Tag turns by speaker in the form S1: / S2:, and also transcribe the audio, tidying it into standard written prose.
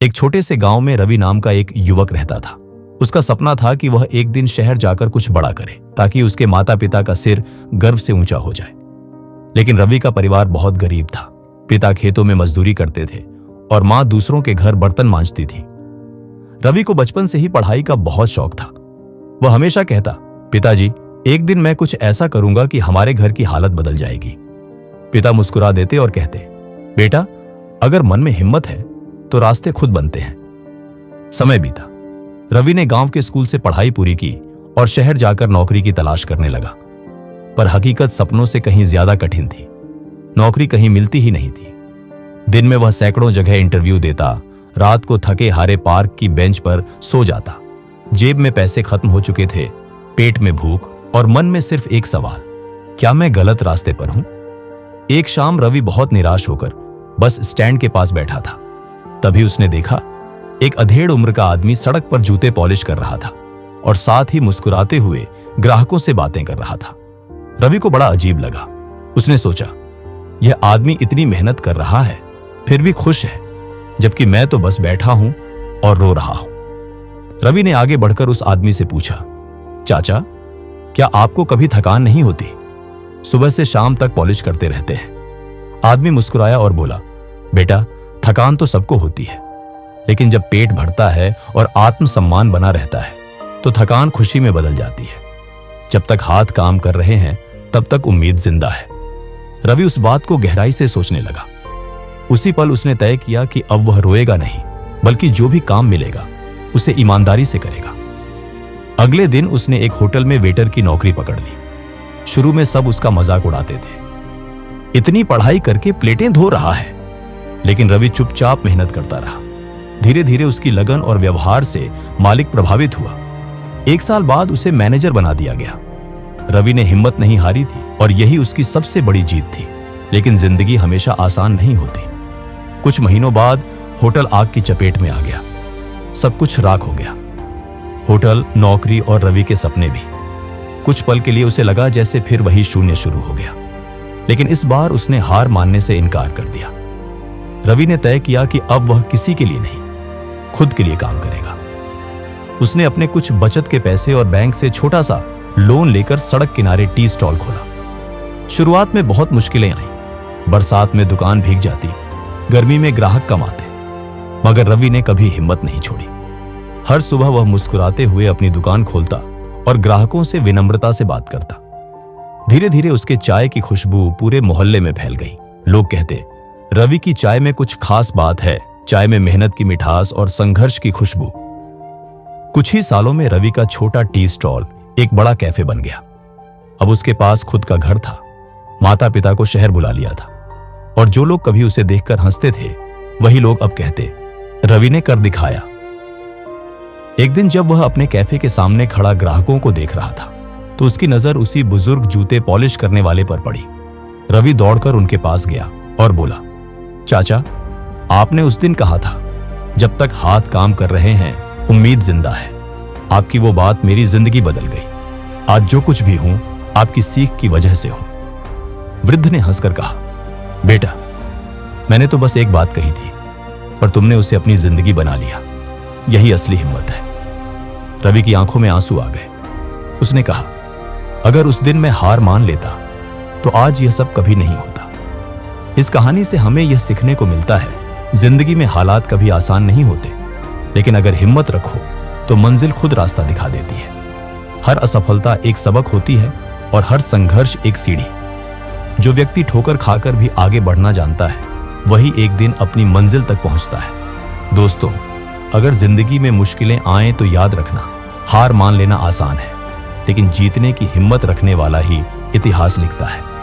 S1: एक छोटे से गांव में रवि नाम का एक युवक रहता था। उसका सपना था कि वह एक दिन शहर जाकर कुछ बड़ा करे ताकि उसके माता पिता का सिर गर्व से ऊंचा हो जाए। लेकिन रवि का परिवार बहुत गरीब था। पिता खेतों में मजदूरी करते थे और मां दूसरों के घर बर्तन मांजती थी। रवि को बचपन से ही पढ़ाई का बहुत शौक था। वह हमेशा कहता, पिताजी, एक दिन मैं कुछ ऐसा करूंगा कि हमारे घर की हालत बदल जाएगी। पिता मुस्कुरा देते और कहते, बेटा, अगर मन में हिम्मत है तो रास्ते खुद बनते हैं। समय बीता। रवि ने गांव के स्कूल से पढ़ाई पूरी की और शहर जाकर नौकरी की तलाश करने लगा। पर हकीकत सपनों से कहीं ज्यादा कठिन थी। नौकरी कहीं मिलती ही नहीं थी। दिन में वह सैकड़ों जगह इंटरव्यू देता, रात को थके हारे पार्क की बेंच पर सो जाता। जेब में पैसे खत्म हो चुके थे, पेट में भूख और मन में सिर्फ एक सवाल, क्या मैं गलत रास्ते पर हूं? एक शाम रवि बहुत निराश होकर बस स्टैंड के पास बैठा था। तभी उसने देखा एक अधेड़ उम्र का आदमी सड़क पर जूते पॉलिश कर रहा था और साथ ही मुस्कुराते हुए ग्राहकों से बातें कर रहा था। रवि को बड़ा अजीब लगा। उसने सोचा, यह आदमी इतनी मेहनत कर रहा है फिर भी खुश है, जबकि मैं तो बस बैठा हूं और रो रहा हूं। रवि ने आगे बढ़कर उस आदमी से पूछा, चाचा, क्या आपको कभी थकान नहीं होती? सुबह से शाम तक पॉलिश करते रहते हैं। आदमी मुस्कुराया और बोला, बेटा, थकान तो सबको होती है, लेकिन जब पेट भरता है और आत्मसम्मान बना रहता है तो थकान खुशी में बदल जाती है। जब तक हाथ काम कर रहे हैं तब तक उम्मीद जिंदा है। रवि उस बात को गहराई से सोचने लगा। उसी पल उसने तय किया कि अब वह रोएगा नहीं, बल्कि जो भी काम मिलेगा उसे ईमानदारी से करेगा। अगले दिन उसने एक होटल में वेटर की नौकरी पकड़ ली। शुरू में सब उसका मजाक उड़ाते थे, इतनी पढ़ाई करके प्लेटें धो रहा है। लेकिन रवि चुपचाप मेहनत करता रहा। धीरे धीरे उसकी लगन और व्यवहार से मालिक प्रभावित हुआ। 1 साल बाद उसे मैनेजर बना दिया गया। रवि ने हिम्मत नहीं हारी थी और यही उसकी सबसे बड़ी जीत थी। लेकिन जिंदगी हमेशा आसान नहीं होती। कुछ महीनों बाद होटल आग की चपेट में आ गया। सब कुछ राख हो गया, होटल, नौकरी और रवि के सपने भी। कुछ पल के लिए उसे लगा जैसे फिर वही शून्य शुरू हो गया। लेकिन इस बार उसने हार मानने से इनकार कर दिया। रवि ने तय किया कि अब वह किसी के लिए नहीं, खुद के लिए काम करेगा। उसने अपने कुछ बचत के पैसे और बैंक से छोटा सा लोन लेकर सड़क किनारे टी स्टॉल खोला। शुरुआत में बहुत मुश्किलें आईं। बरसात में दुकान भीग जाती, गर्मी में ग्राहक कम आते, मगर रवि ने कभी हिम्मत नहीं छोड़ी। हर सुबह वह मुस्कुराते हुए अपनी दुकान खोलता और ग्राहकों से विनम्रता से बात करता। धीरे धीरे उसके चाय की खुशबू पूरे मोहल्ले में फैल गई। लोग कहते, रवि की चाय में कुछ खास बात है, चाय में मेहनत की मिठास और संघर्ष की खुशबू। कुछ ही सालों में रवि का छोटा टी स्टॉल एक बड़ा कैफे बन गया। अब उसके पास खुद का घर था, माता पिता को शहर बुला लिया था और जो लोग कभी उसे देखकर हंसते थे वही लोग अब कहते, रवि ने कर दिखाया। एक दिन जब वह अपने कैफे के सामने खड़ा ग्राहकों को देख रहा था तो उसकी नजर उसी बुजुर्ग जूते पॉलिश करने वाले पर पड़ी। रवि दौड़कर उनके पास गया और बोला, चाचा, आपने उस दिन कहा था, जब तक हाथ काम कर रहे हैं उम्मीद जिंदा है। आपकी वो बात मेरी जिंदगी बदल गई। आज जो कुछ भी हूं आपकी सीख की वजह से हूं। वृद्ध ने हंसकर कहा, बेटा, मैंने तो बस एक बात कही थी, पर तुमने उसे अपनी जिंदगी बना लिया। यही असली हिम्मत है। रवि की आंखों में आंसू आ गए। उसने कहा, अगर उस दिन मैं हार मान लेता तो आज यह सब कभी नहीं होता। इस कहानी से हमें यह सीखने को मिलता है, जिंदगी में हालात कभी आसान नहीं होते, लेकिन अगर हिम्मत रखो तो मंजिल खुद रास्ता दिखा देती है। हर असफलता एक सबक होती है और हर संघर्ष एक सीढ़ी। जो व्यक्ति ठोकर खाकर भी आगे बढ़ना जानता है वही एक दिन अपनी मंजिल तक पहुंचता है। दोस्तों, अगर जिंदगी में मुश्किलें आए तो याद रखना, हार मान लेना आसान है, लेकिन जीतने की हिम्मत रखने वाला ही इतिहास लिखता है।